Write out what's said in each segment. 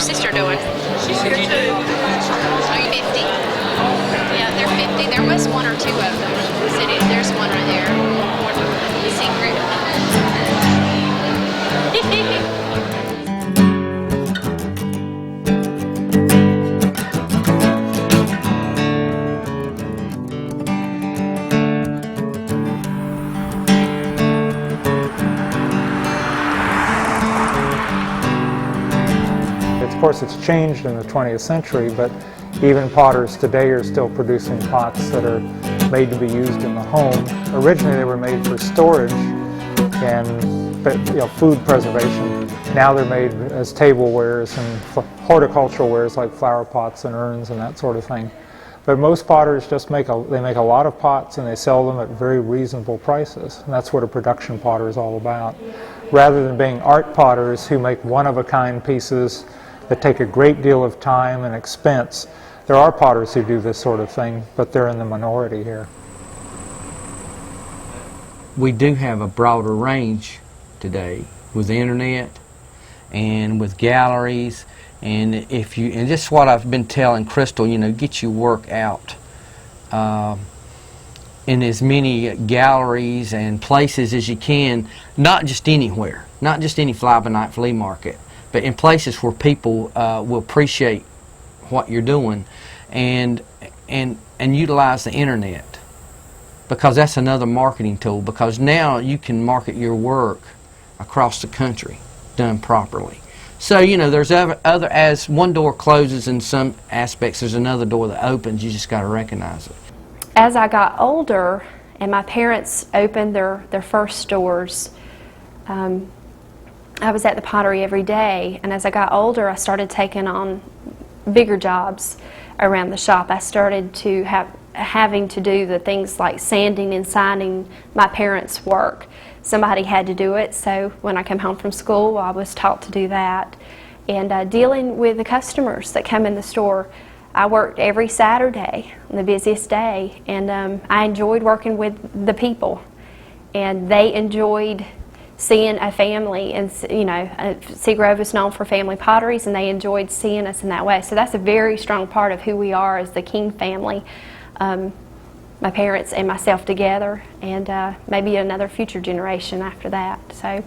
sister doing? She's here too. Are you 50? Yeah, they're 50. There was one or two of them. There's one right there. Secret. Of course, it's changed in the 20th century, but even potters today are still producing pots that are made to be used in the home. Originally, they were made for storage and food preservation. Now they're made as tablewares and horticultural wares like flower pots and urns and that sort of thing. But most potters just make a lot of pots and they sell them at very reasonable prices. And that's what a production potter is all about. Rather than being art potters who make one-of-a-kind pieces that take a great deal of time and expense, there are potters who do this sort of thing, but they're in the minority here. We do have a broader range today with the internet and with galleries, and and just what I've been telling Crystal, get your work out in as many galleries and places as you can, not just anywhere, not just any fly-by-night flea market, but in places where people will appreciate what you're doing, and utilize the internet, because that's another marketing tool, because now you can market your work across the country done properly. So there's other, as one door closes in some aspects, there's another door that opens. You just got to recognize it. As I got older and my parents opened their first stores, I was at the Pottery every day, and as I got older I started taking on bigger jobs around the shop. I started to having to do the things like sanding and signing my parents' work. Somebody had to do it, so when I come home from school I was taught to do that. And dealing with the customers that come in the store, I worked every Saturday, the busiest day, and I enjoyed working with the people, and they enjoyed seeing a family. And Seagrove is known for family potteries, and they enjoyed seeing us in that way. So that's a very strong part of who we are as the King family, my parents and myself together, and maybe another future generation after that. So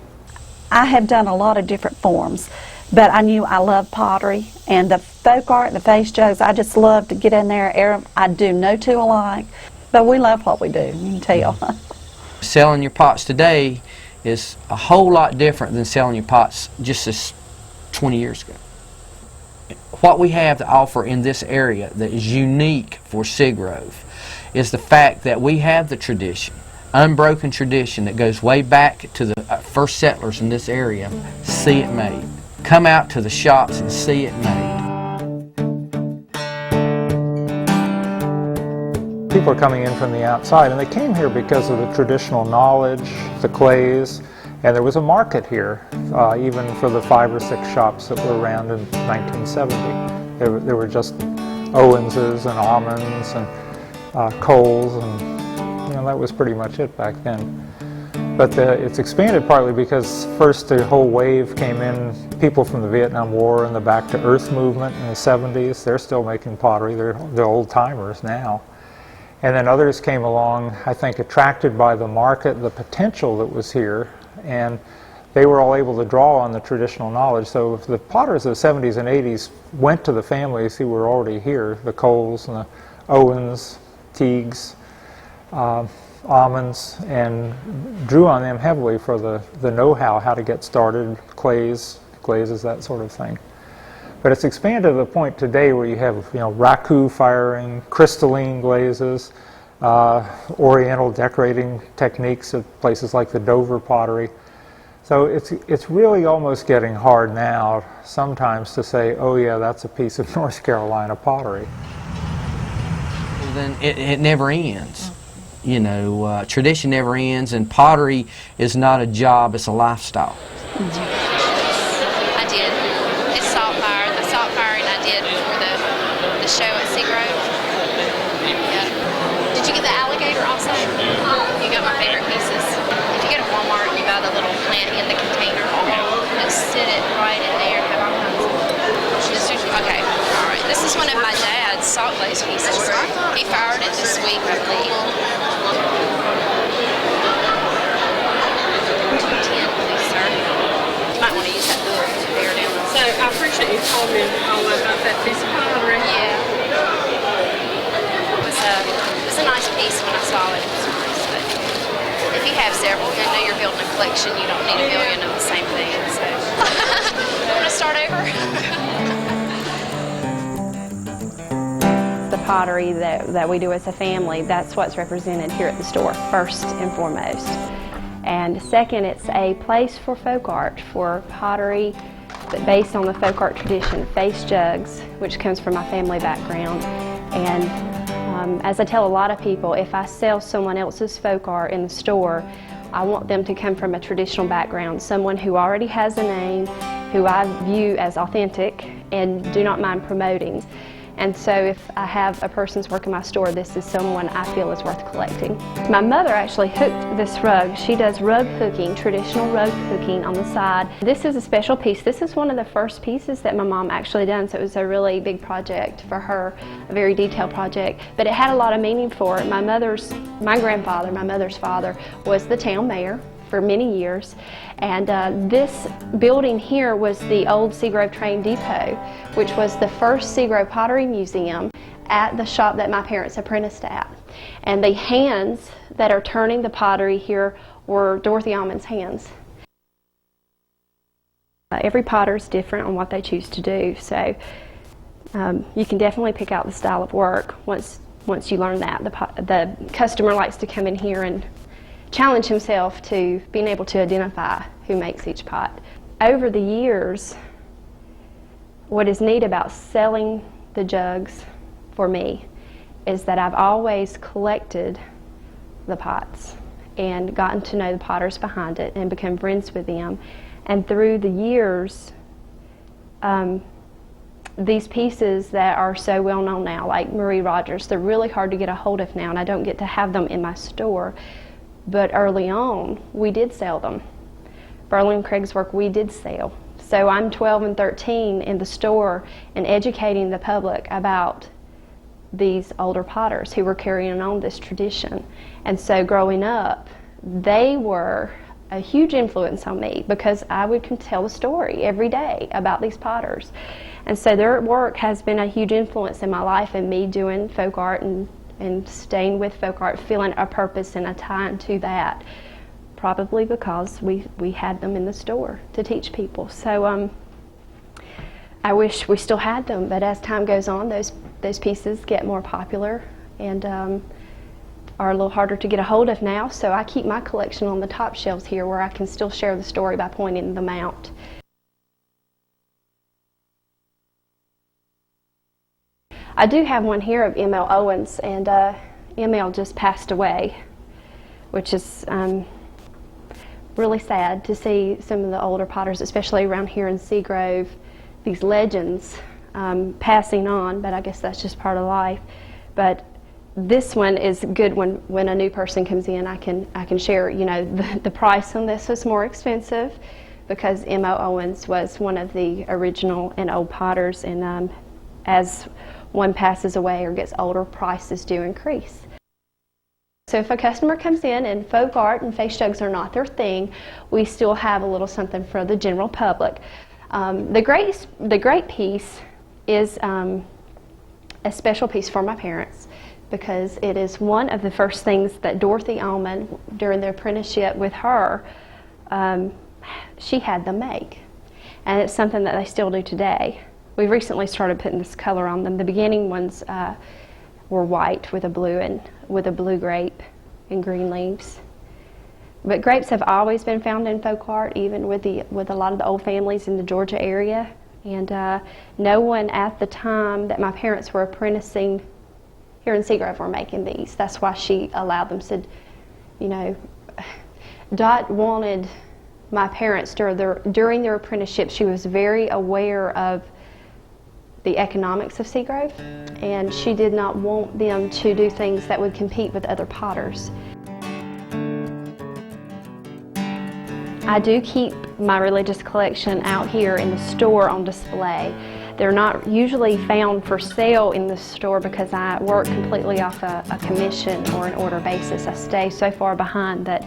I have done a lot of different forms, but I knew I loved pottery and the folk art and the face jugs. I just love to get in there. I do no two alike, but we love what we do, you can tell. Selling your pots today is a whole lot different than selling your pots just as 20 years ago. What we have to offer in this area that is unique for Seagrove is the fact that we have the tradition, unbroken tradition that goes way back to the first settlers in this area. See it made. Come out to the shops and see it made. People are coming in from the outside, and they came here because of the traditional knowledge, the clays, and there was a market here, even for the 5 or 6 shops that were around in 1970. There were just Owenses and Almonds and Coles, and that was pretty much it back then. But it's expanded partly because first the whole wave came in, people from the Vietnam War and the Back to Earth movement in the 70s. They're still making pottery. They're old-timers now. And then others came along, I think, attracted by the market, the potential that was here, and they were all able to draw on the traditional knowledge. So the potters of the 70s and 80s went to the families who were already here, the Coles and the Owens, Teagues, Almonds, and drew on them heavily for the know-how, how to get started, glazes, that sort of thing. But it's expanded to the point today where you have raku firing, crystalline glazes, oriental decorating techniques at places like the Dover pottery. So it's really almost getting hard now sometimes to say, oh yeah, that's a piece of North Carolina pottery. Then it never ends. Tradition never ends, and pottery is not a job, it's a lifestyle. I did. It's salt firing I did for the show at Seagrove. Yeah. Did you get the alligator also? You got my favorite pieces. If you go to Walmart, you buy the little plant in the container. Just sit it right in there. Have all kinds of salt glaze pieces. He fired it this week, I believe. 210, please, sir. You might want to use that book to bear down. So I appreciate you telling me all about that piece of pottery. Yeah. It was a nice piece when I saw it. It was nice, but if you have several, you know you're building a collection. You don't need a million of the same thing. So, want to start over? The pottery that we do as a family, that's what's represented here at the store, first and foremost. And second, it's a place for folk art, for pottery based on the folk art tradition, face jugs, which comes from my family background. And as I tell a lot of people, if I sell someone else's folk art in the store, I want them to come from a traditional background, someone who already has a name, who I view as authentic and do not mind promoting. And so if I have a person's work in my store, this is someone I feel is worth collecting. My mother actually hooked this rug. She does rug hooking, traditional rug hooking on the side. This is a special piece. This is one of the first pieces that my mom actually done, so it was a really big project for her, a very detailed project. But it had a lot of meaning for it. My mother's father, was the town mayor for many years, and this building here was the old Seagrove Train Depot, which was the first Seagrove Pottery Museum at the shop that my parents apprenticed at. And the hands that are turning the pottery here were Dorothy Allman's hands. Every potter's different on what they choose to do, so you can definitely pick out the style of work once you learn that. The customer likes to come in here and challenge himself to being able to identify who makes each pot. Over the years, what is neat about selling the jugs for me is that I've always collected the pots and gotten to know the potters behind it and become friends with them. And through the years, these pieces that are so well known now, like Marie Rogers, they're really hard to get a hold of now, and I don't get to have them in my store. But early on, we did sell them. Berlin Craig's work we did sell. So I'm 12 and 13 in the store and educating the public about these older potters who were carrying on this tradition. And so growing up, they were a huge influence on me because I would tell the story every day about these potters. And so their work has been a huge influence in my life and me doing folk art and staying with folk art, feeling a purpose and a tie to that, probably because we had them in the store to teach people. So I wish we still had them, but as time goes on, those pieces get more popular and are a little harder to get a hold of now, so I keep my collection on the top shelves here where I can still share the story by pointing them out. I do have one here of M.L. Owens, and M.L. just passed away, which is really sad to see some of the older potters, especially around here in Seagrove, these legends passing on, but I guess that's just part of life. But this one is good when a new person comes in. I can share, you know, the price on this was more expensive because M.O. Owens was one of the original and old potters, and as one passes away or gets older, prices do increase. So if a customer comes in and folk art and face jugs are not their thing, we still have a little something for the general public. The great piece is a special piece for my parents because it is one of the first things that Dorothy Allman, during their apprenticeship with her, she had them make. And it's something that they still do today. We've recently started putting this color on them. The beginning ones were white with a blue grape and green leaves. But grapes have always been found in folk art, even with a lot of the old families in the Georgia area. And no one at the time that my parents were apprenticing here in Seagrove were making these. That's why she allowed them. Said, you know, Dot wanted my parents during their apprenticeship. She was very aware of the economics of Seagrove, and she did not want them to do things that would compete with other potters. I do keep my religious collection out here in the store on display. They're not usually found for sale in the store because I work completely off a commission or an order basis. I stay so far behind that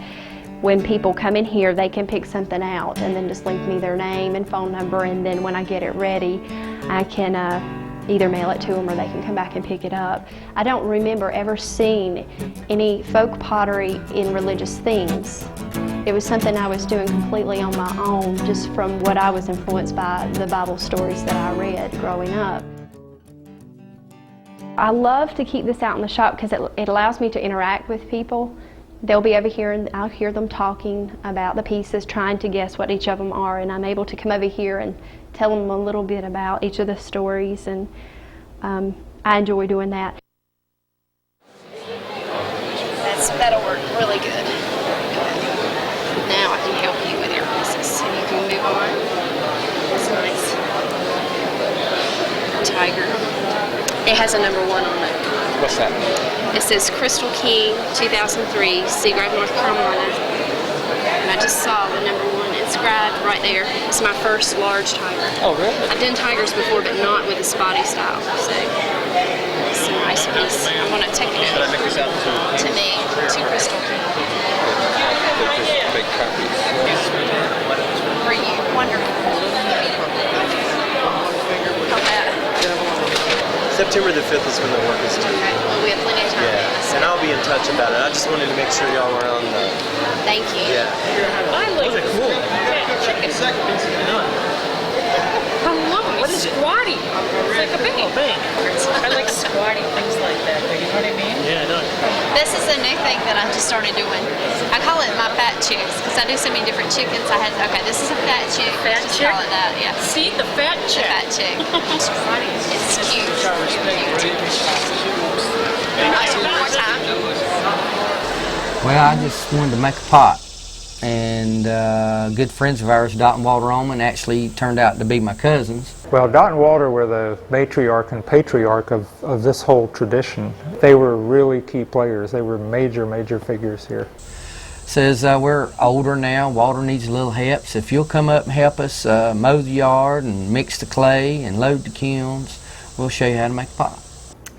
when people come in here, they can pick something out and then just leave me their name and phone number, and then when I get it ready, I can either mail it to them or they can come back and pick it up. I don't remember ever seeing any folk pottery in religious themes. It was something I was doing completely on my own, just from what I was influenced by the Bible stories that I read growing up. I love to keep this out in the shop because it allows me to interact with people. They'll be over here and I'll hear them talking about the pieces, trying to guess what each of them are, and I'm able to come over here and tell them a little bit about each of the stories, and I enjoy doing that. That'll work really good. Now I can help you with your pieces. And you can move on. That's nice. Tiger. It has a #1 on it. What's that? It says Crystal King 2003, Seagrove, North Carolina. And I just saw the #1 inscribed right there. It's my first large tiger. Oh, really? I've done tigers before, but not with a spotty style. So it's a nice piece. I'm going to take it Should I make this out to me, to Crystal King. big copies? For you. Wonderful. How that? September the 5th is when the work is due. Okay. Well, we have plenty of time. Yeah, and I'll be in touch about it. I just wanted to make sure y'all were on the... Thank you. Yeah. Those are cool. Chicken. I love them. What is squatty? It's like a bang. I like squatty things like that. You know what I mean? Yeah, I know. This is a new thing that I just started doing. I call it my fat chicks because I do so many different chickens. This is a fat chick. Fat Just chick? call it that, yeah. See, the fat The chick. fat chick. It's cute. One more time. Well, I just wanted to make a pot, and good friends of ours, Dot and Walter Ullman, actually turned out to be my cousins. Well, Dot and Walter were the matriarch and patriarch of this whole tradition. They were really key players. They were major figures here. Says we're older now, Walter needs a little help, so if you'll come up and help us mow the yard and mix the clay and load the kilns, we'll show you how to make a pot.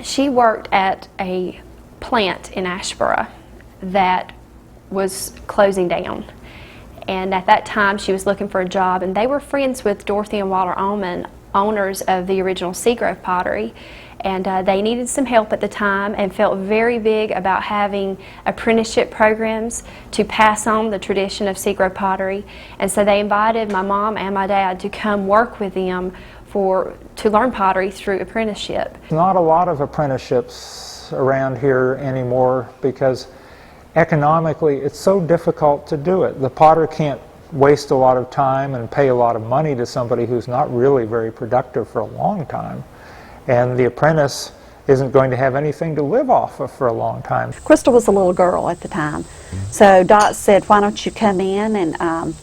She worked at a plant in Ashboro that was closing down. And at that time she was looking for a job, and they were friends with Dorothy and Walter Ullman, owners of the original Seagrove Pottery, and they needed some help at the time and felt very big about having apprenticeship programs to pass on the tradition of Seagrove Pottery. And so they invited my mom and my dad to come work with them to learn pottery through apprenticeship. Not a lot of apprenticeships around here anymore because economically it's so difficult to do it. The potter can't waste a lot of time and pay a lot of money to somebody who's not really very productive for a long time. And the apprentice isn't going to have anything to live off of for a long time. Crystal was a little girl at the time, so Dot said, why don't you come in, and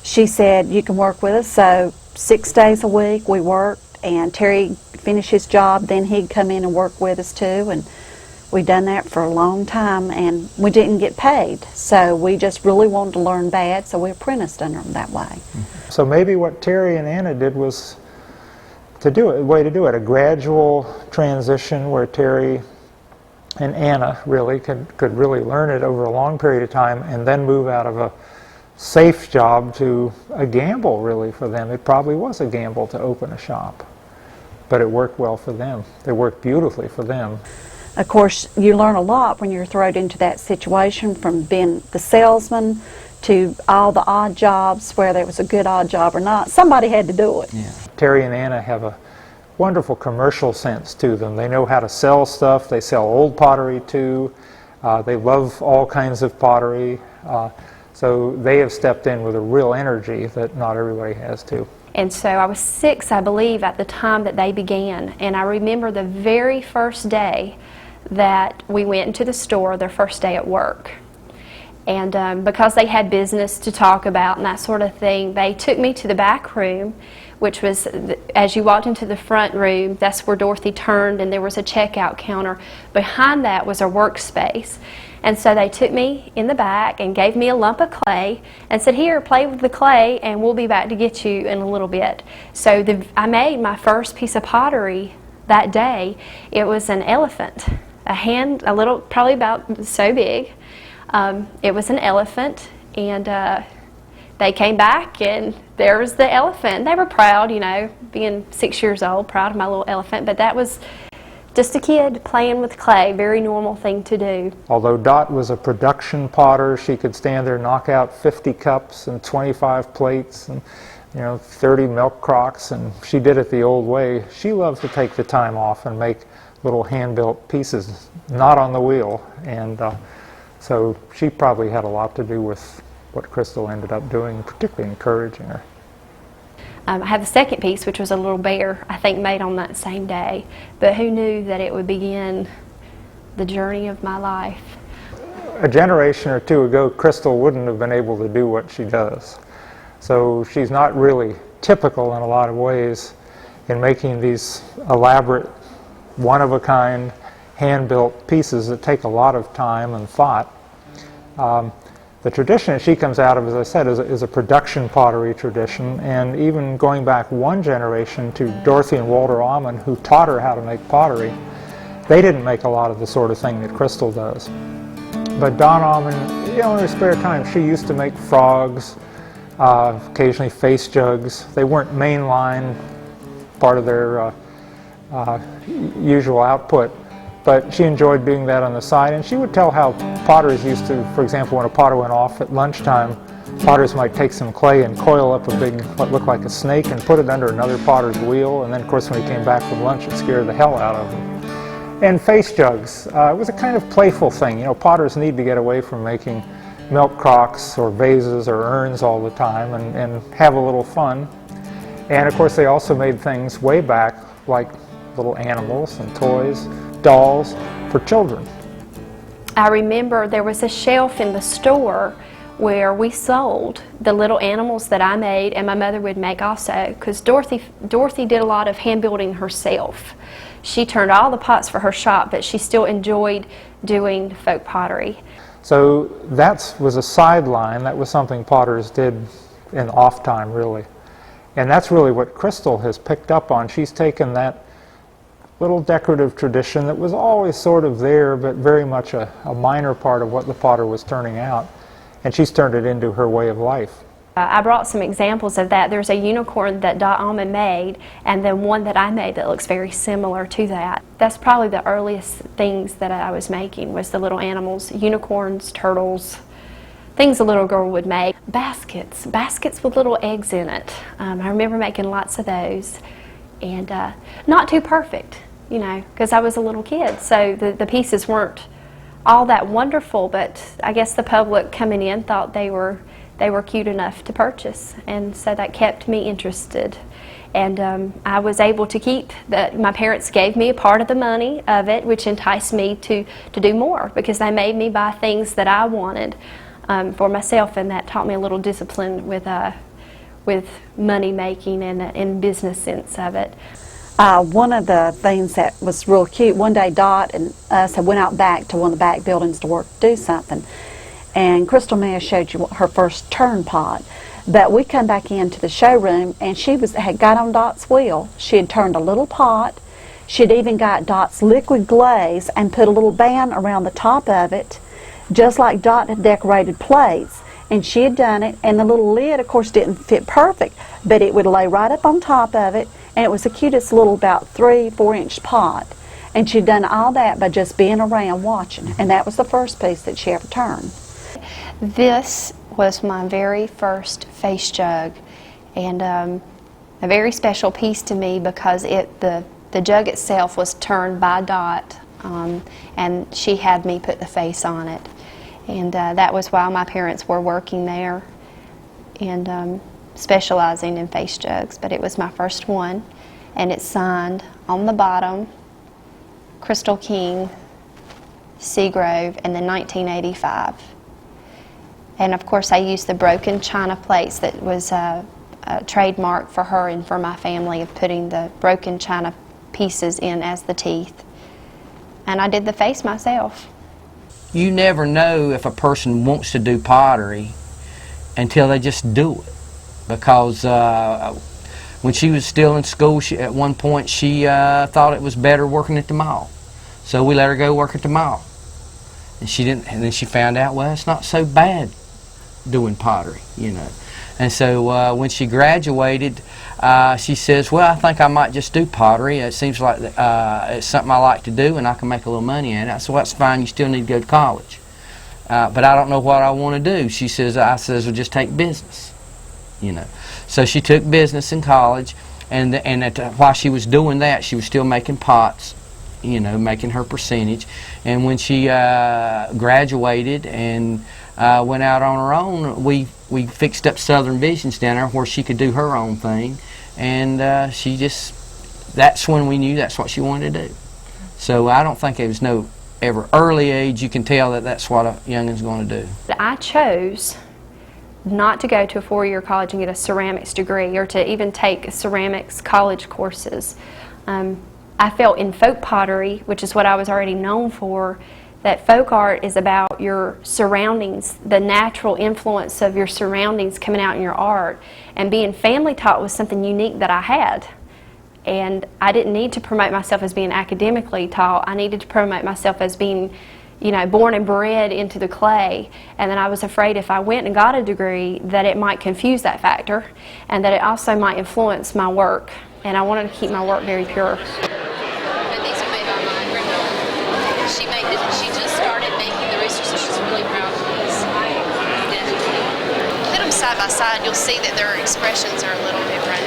she said, you can work with us. So 6 days a week we worked, and Terry finished his job, then he'd come in and work with us too, and we'd done that for a long time, and we didn't get paid, so we just really wanted to learn bad, so we apprenticed under them that way. So maybe what Terry and Anna did was a way to do it, a gradual transition where Terry and Anna really could really learn it over a long period of time and then move out of a safe job to a gamble really for them. It probably was a gamble to open a shop, but it worked well for them. It worked beautifully for them. Of course, you learn a lot when you're thrown into that situation, from being the salesman to all the odd jobs, whether it was a good odd job or not. Somebody had to do it. Yeah. Terry and Anna have a wonderful commercial sense to them. They know how to sell stuff. They sell old pottery too. They love all kinds of pottery. So they have stepped in with a real energy that not everybody has too. And so I was 6, I believe, at the time that they began. And I remember the very first day that we went into the store, their first day at work. And because they had business to talk about and that sort of thing, they took me to the back room, which was, as you walked into the front room, that's where Dorothy turned and there was a checkout counter. Behind that was a workspace. And so they took me in the back and gave me a lump of clay and said, here, play with the clay and we'll be back to get you in a little bit. So I made my first piece of pottery that day. It was an elephant, a little, probably about so big. It was an elephant, and they came back and there was the elephant. They were proud, you know, being 6 years old, proud of my little elephant, but that was just a kid playing with clay, very normal thing to do. Although Dot was a production potter, she could stand there, knock out 50 cups and 25 plates and 30 milk crocks, and she did it the old way. She loved to take the time off and make little hand-built pieces, not on the wheel, and so she probably had a lot to do with what Crystal ended up doing, particularly encouraging her. I had the second piece, which was a little bear, I think made on that same day. But who knew that it would begin the journey of my life? A generation or two ago, Crystal wouldn't have been able to do what she does. So she's not really typical in a lot of ways in making these elaborate, one-of-a-kind, hand-built pieces that take a lot of time and thought. The tradition that she comes out of, as I said, is a production pottery tradition, and even going back one generation to Dorothy and Walter Almond, who taught her how to make pottery, they didn't make a lot of the sort of thing that Crystal does. But Don Almond, in her spare time, she used to make frogs, occasionally face jugs. They weren't mainline, part of their usual output. But she enjoyed doing that on the side, and she would tell how potters used to, for example, when a potter went off at lunchtime, potters might take some clay and coil up a big, what looked like a snake, and put it under another potter's wheel, and then of course when he came back from lunch it scared the hell out of him. And face jugs, it was a kind of playful thing. Potters need to get away from making milk crocks or vases or urns all the time and have a little fun. And of course they also made things way back like little animals and toys, dolls for children. I remember there was a shelf in the store where we sold the little animals that I made, and my mother would make also, because Dorothy did a lot of hand building herself. She turned all the pots for her shop, but she still enjoyed doing folk pottery. So that was a sideline. That was something potters did in off time, really. And that's really what Crystal has picked up on. She's taken that little decorative tradition that was always sort of there, but very much a minor part of what the potter was turning out, and she's turned it into her way of life. I brought some examples of that. There's a unicorn that Dot Almond made, and then one that I made that looks very similar to that. That's probably the earliest things that I was making, was the little animals, unicorns, turtles, things a little girl would make. Baskets with little eggs in it. I remember making lots of those, and not too perfect, because I was a little kid, so the pieces weren't all that wonderful, but I guess the public coming in thought they were cute enough to purchase, and so that kept me interested. And I was able to keep my parents gave me a part of the money of it, which enticed me to do more, because they made me buy things that I wanted for myself, and that taught me a little discipline with money making and in business sense of it. One of the things that was real cute, one day Dot and us had went out back to one of the back buildings to do something, and Crystal may have showed you her first turn pot, but we come back into the showroom and she had got on Dot's wheel. She had turned a little pot. She had even got Dot's liquid glaze and put a little band around the top of it, just like Dot had decorated plates. And she had done it, and the little lid, of course, didn't fit perfect, but it would lay right up on top of it, and it was the cutest little about 3-4 inch pot. And she'd done all that by just being around watching, and that was the first piece that she ever turned. This was my very first face jug, and a very special piece to me because the jug itself was turned by Dot, and she had me put the face on it. And that was while my parents were working there and specializing in face jugs. But it was my first one, and it's signed on the bottom, Crystal King, Seagrove, and then 1985. And of course I used the broken china plates that was a trademark for her and for my family, of putting the broken china pieces in as the teeth. And I did the face myself. you never know if a person wants to do pottery until they just do it. Because when she was still in school, at one point she thought it was better working at the mall. So we let her go work at the mall. And she didn't, and then she found out, well, it's not so bad doing pottery, you know. And so when she graduated, she says, well, I think I might just do pottery. It seems like it's something I like to do and I can make a little money at it. I said, well, that's fine, you still need to go to college. But I don't know what I want to do. She says, I says, well, just take business, you know. So she took business in college, and while she was doing that, she was still making pots, you know, making her percentage. And when she graduated and went out on her own, we fixed up Southern Visions down there where she could do her own thing, and that's when we knew that's what she wanted to do. So I don't think there was no ever early age you can tell that that's what a youngin's going to do. I chose not to go to a four-year college and get a ceramics degree or to even take ceramics college courses. I felt in folk pottery, which is what I was already known for, that folk art is about your surroundings, the natural influence of your surroundings coming out in your art. And being family taught was something unique that I had. And I didn't need to promote myself as being academically taught. I needed to promote myself as being, you know, born and bred into the clay. And then I was afraid if I went and got a degree that it might confuse that factor and that it also might influence my work. And I wanted to keep my work very pure. And these are made by my grandmother. She just started making the roosters, so she's really proud of these. Put them side by side, you'll see that their expressions are a little different.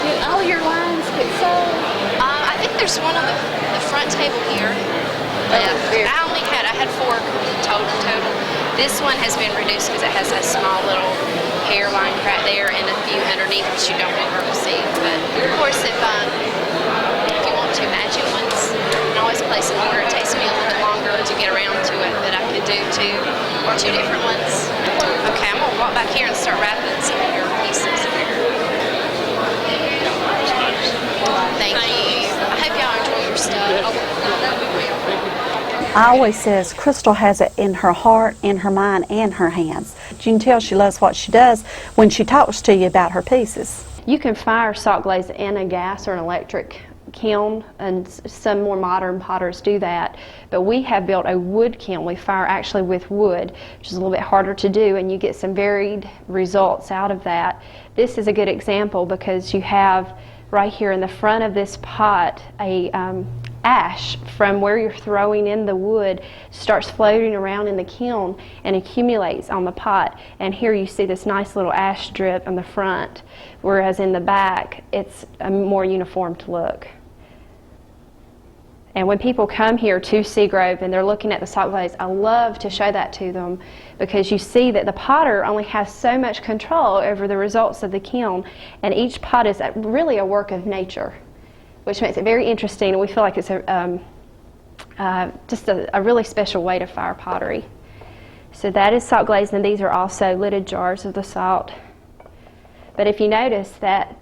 Did all your lines get sold? I think there's one on the front table here. Yeah. I had 4 total. This one has been reduced because it has a small little hairline right there and a few underneath which you don't want her to see. But of course, if you want to matching ones, you can always place an order. It takes me a little bit longer to get around to it, but I could do 2 different ones. Okay, I'm gonna walk back here and start wrapping some of your pieces here. Thank you. I hope y'all enjoy your stuff. I always says Crystal has it in her heart, in her mind, and her hands. You can tell she loves what she does when she talks to you about her pieces. You can fire salt glaze in a gas or an electric kiln, and some more modern potters do that. But we have built a wood kiln. We fire actually with wood, which is a little bit harder to do, and you get some varied results out of that. This is a good example because you have right here in the front of this pot a ash from where you're throwing in the wood starts floating around in the kiln and accumulates on the pot, and here you see this nice little ash drip on the front, whereas in the back it's a more uniform look. And when people come here to Seagrove and they're looking at the salt glaze, I love to show that to them because you see that the potter only has so much control over the results of the kiln, and each pot is really a work of nature, which makes it very interesting, and we feel like it's just a really special way to fire pottery. So that is salt glazed, and these are also lidded jars of the salt. But if you notice that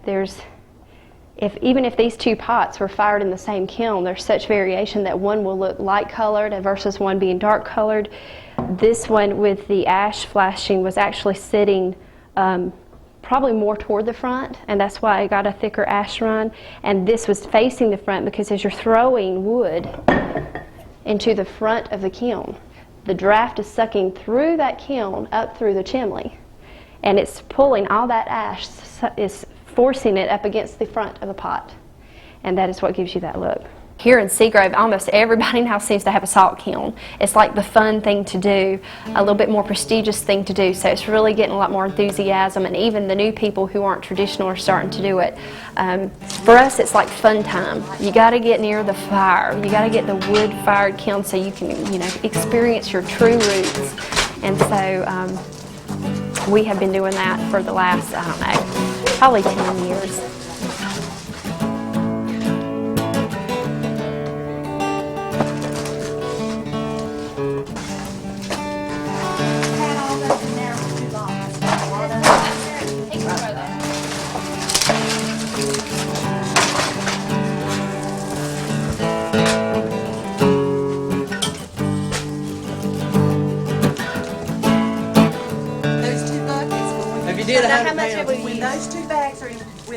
even if these 2 pots were fired in the same kiln, there's such variation that one will look light colored versus one being dark colored. This one with the ash flashing was actually sitting probably more toward the front, and that's why I got a thicker ash run. And this was facing the front because as you're throwing wood into the front of the kiln, the draft is sucking through that kiln up through the chimney, and it's pulling all that ash, is forcing it up against the front of the pot, and that is what gives you that look. Here in Seagrove, almost everybody now seems to have a salt kiln. It's like the fun thing to do, a little bit more prestigious thing to do, so it's really getting a lot more enthusiasm, and even the new people who aren't traditional are starting to do it. For us, it's like fun time. You got to get near the fire. You got to get the wood-fired kiln so you can, experience your true roots. And so we have been doing that for the last, I don't know, probably 10 years.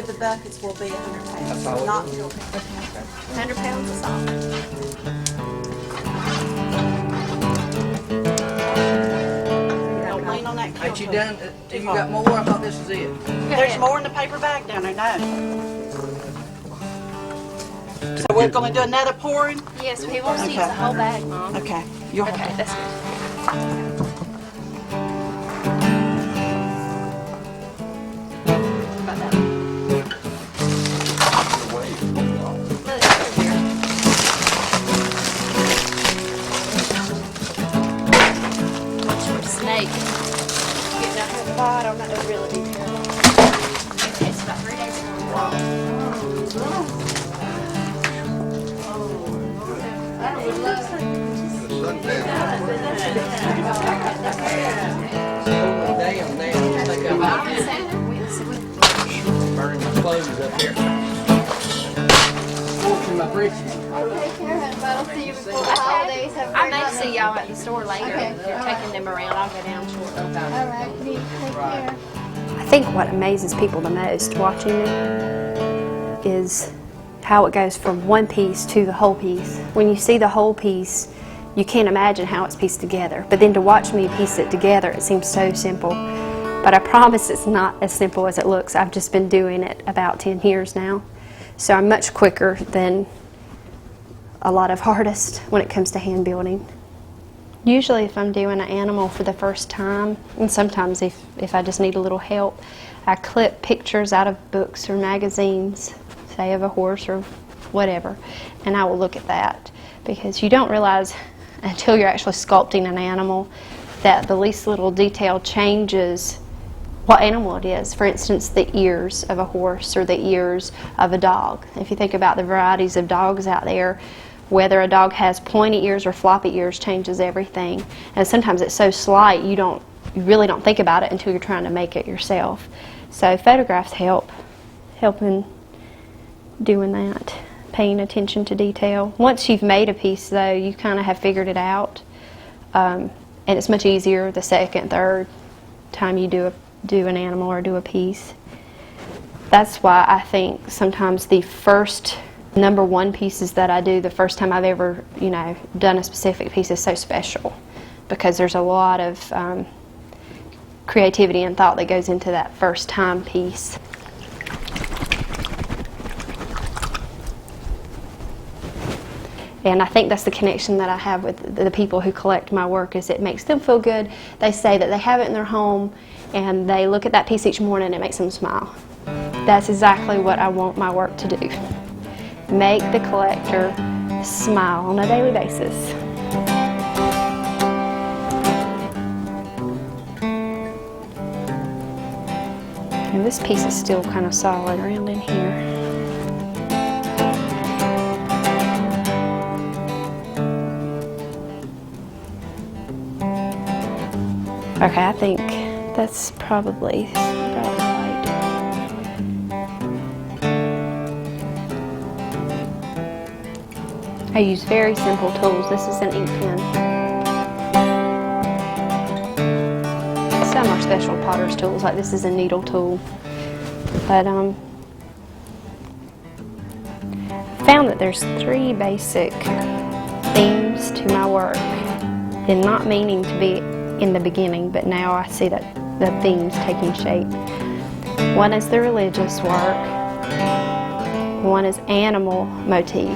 of the buckets will be 100 pounds, all it not is. 100 pounds of salt. Don't lean on that Ain't you kill done? You got more? I thought this was it. There's more in the paper bag down there, no. So we're going to do another pouring? Yes, he wants to use the whole bag, Mom. Okay. You'll have Okay, to- that's good. About that one. Snake. Getting out here at the bottom, that would really be terrible. It takes about 3 days to grow. Damn, I think I'm out burning my clothes up here. Scorching my britches. Take care, honey. I'll see you before the holidays. Have a I great may holiday. see y'all at the store later. Okay. If you're taking them around, I'll go down short. All right, you take care. I think what amazes people the most watching me is how it goes from one piece to the whole piece. When you see the whole piece, you can't imagine how it's pieced together. But then to watch me piece it together, it seems so simple. But I promise it's not as simple as it looks. I've just been doing it about 10 years now. So I'm much quicker than a lot of artists when it comes to hand building. Usually if I'm doing an animal for the first time, and sometimes if I just need a little help, I clip pictures out of books or magazines, say of a horse or whatever, and I will look at that. Because you don't realize until you're actually sculpting an animal that the least little detail changes what animal it is. For instance, the ears of a horse or the ears of a dog. If you think about the varieties of dogs out there, whether a dog has pointy ears or floppy ears changes everything. And sometimes it's so slight you really don't think about it until you're trying to make it yourself. So photographs help in doing that, paying attention to detail. Once you've made a piece though, you kind of have figured it out. And it's much easier the second, third time you do an animal or do a piece. That's why I think sometimes the first number one pieces that I do the first time I've ever, done a specific piece is so special, because there's a lot of creativity and thought that goes into that first time piece. And I think that's the connection that I have with the people who collect my work, is it makes them feel good. They say that they have it in their home and they look at that piece each morning and it makes them smile. That's exactly what I want my work to do. Make the collector smile on a daily basis. And this piece is still kind of solid around in here. Okay, I think that's probably right. I use very simple tools. This is an ink pen. Some are special potter's tools, like this is a needle tool. But I found that there's 3 basic themes to my work, and not meaning to be in the beginning, but now I see that the themes taking shape. One is the religious work, one is animal motif,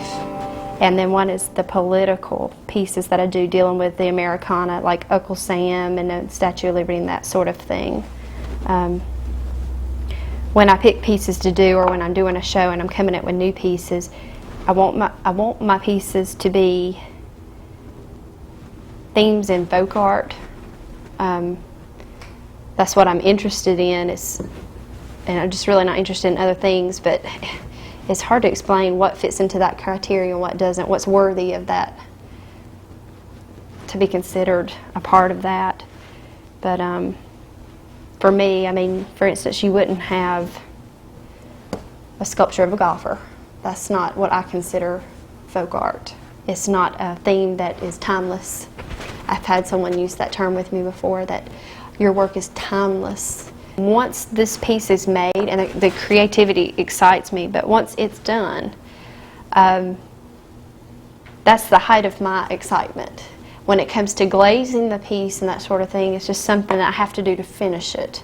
and then one is the political pieces that I do dealing with the Americana, like Uncle Sam and the Statue of Liberty and that sort of thing. When I pick pieces to do, or when I'm doing a show and I'm coming up with new pieces, I want my pieces to be themes in folk art. That's what I'm interested in, and I'm just really not interested in other things, but it's hard to explain what fits into that criteria and what doesn't, what's worthy of that, to be considered a part of that. But for me, I mean, for instance, you wouldn't have a sculpture of a golfer. That's not what I consider folk art. It's not a theme that is timeless. I've had someone use that term with me before, that your work is timeless. Once this piece is made, and the creativity excites me, but once it's done, that's the height of my excitement. When it comes to glazing the piece and that sort of thing, it's just something that I have to do to finish it.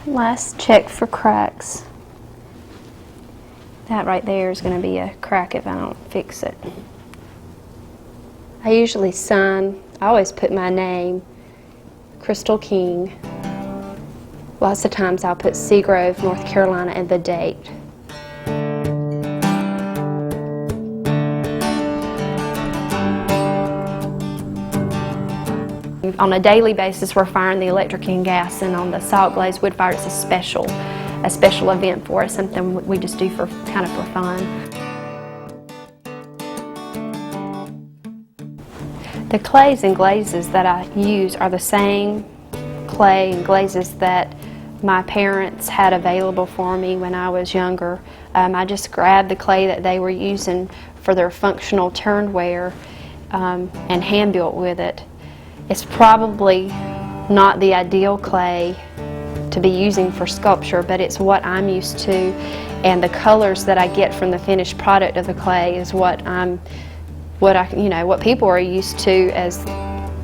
Last check for cracks. That right there is going to be a crack if I don't fix it. I usually sign, I always put my name, Crystal King. Lots of times I'll put Seagrove, North Carolina, and the date. On a daily basis, we're firing the electric and gas, and on the salt glaze wood fire, it's a special event for us, something we just do for kind of for fun. The clays and glazes that I use are the same clay and glazes that my parents had available for me when I was younger. I just grabbed the clay that they were using for their functional turnware and hand built with it. It's probably not the ideal clay to be using for sculpture, but it's what I'm used to, and the colors that I get from the finished product of the clay is what people are used to as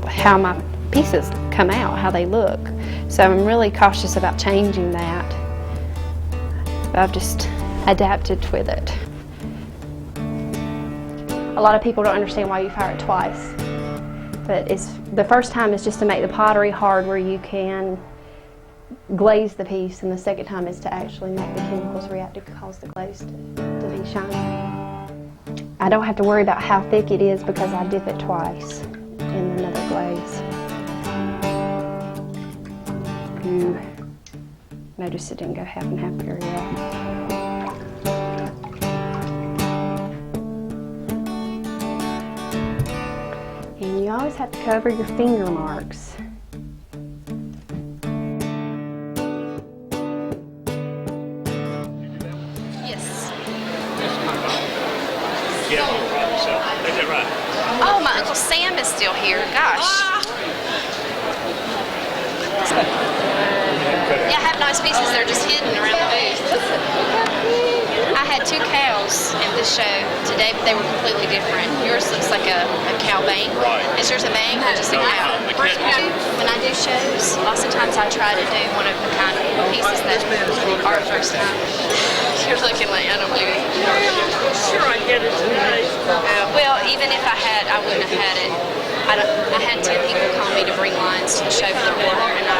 how my pieces come out, how they look. So I'm really cautious about changing that. I've just adapted with it. A lot of people don't understand why you fire it twice, but the first time is just to make the pottery hard where you can glaze the piece, and the second time is to actually make the chemicals react to cause the glaze to be shiny. I don't have to worry about how thick it is because I dip it twice in another glaze. Ooh, notice it didn't go half and half very well. And you always have to cover your finger marks. Yes. Yeah, no problem, so. Is that right? Oh, my Uncle Sam is still here. Gosh. Yeah, I have nice pieces. They're just hidden around the booth. I had 2 cows in this show today, but they were completely different. Yours looks like a cow bang. Right. Is yours a bang or just a cow? When I do shows, lots of times I try to do one of the kind of pieces that are first time. You're looking like, I don't believe it. Sure, I get it today. Well, even if I had, I wouldn't have had it. I had 10 people call me to bring lines to the show for the water, and I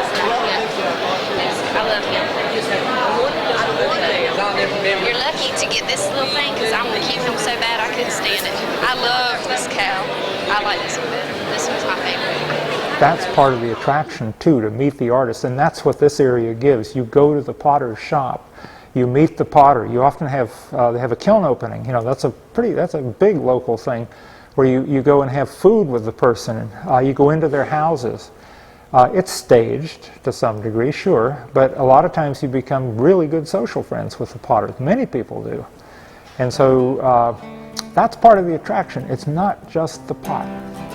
love him. You're lucky to get this little thing because I want to keep him so bad I couldn't stand it. I love this cow. I like this one better. This one's my favorite. That's part of the attraction too, to meet the artist, and that's what this area gives. You go to the potter's shop, you meet the potter. You often have they have a kiln opening. You know, that's a big local thing, where you go and have food with the person. You go into their houses. It's staged to some degree, sure, but a lot of times you become really good social friends with the potters. Many people do. And so that's part of the attraction. It's not just the pot.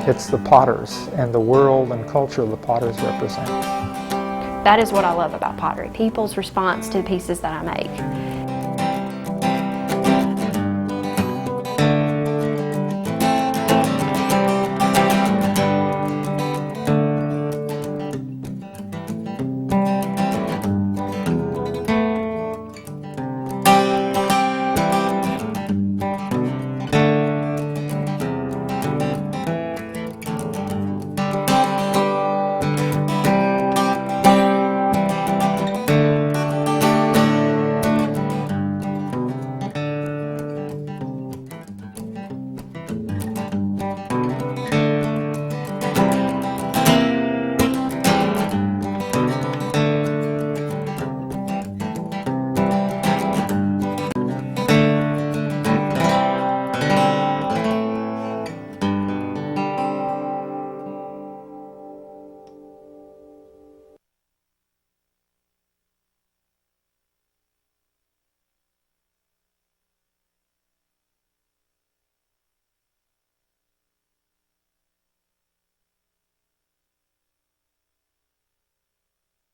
It's the potters and the world and culture the potters represent. That is what I love about pottery, people's response to the pieces that I make.